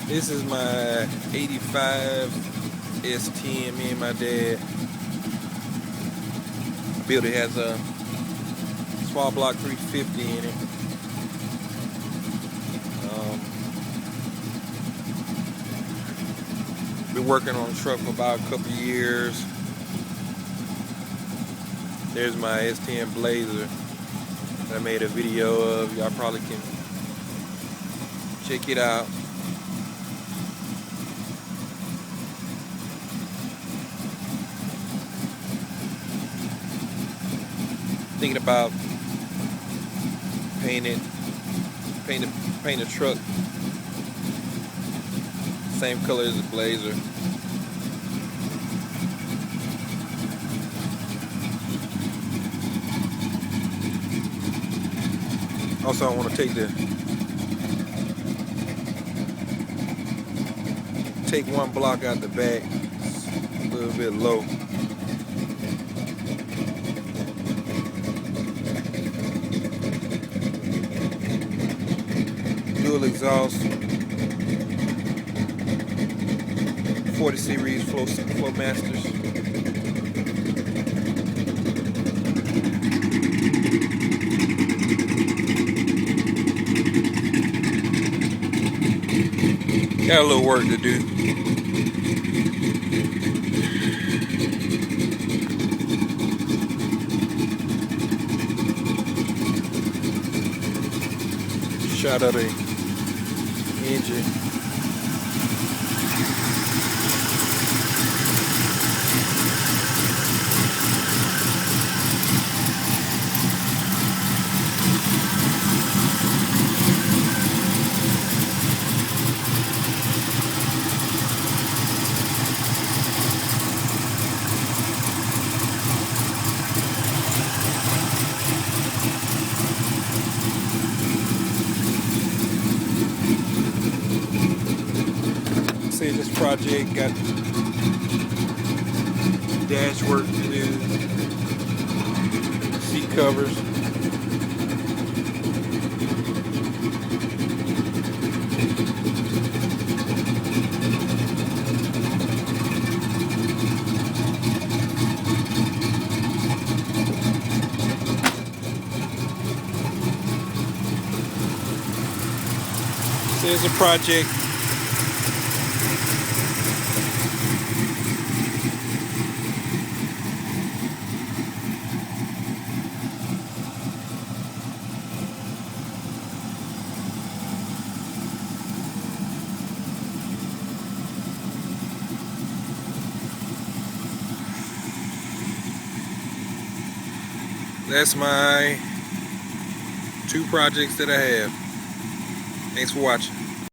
This is my 85 S10. Me and my dad built it. Has a small block 350 in it. Been working on the truck for about a couple of years. There's my S10 Blazer that I made a video of. Y'all probably can check it out. Thinking about paint the truck same color as the Blazer. Also, I want to take one block out the back. It's a little bit low. Dual exhaust, 40 series flow masters. Got a little work to do. Shot of the engine. See, this project got dash work to do, seat covers. So there's a project. That's my 2 projects that I have. Thanks for watching.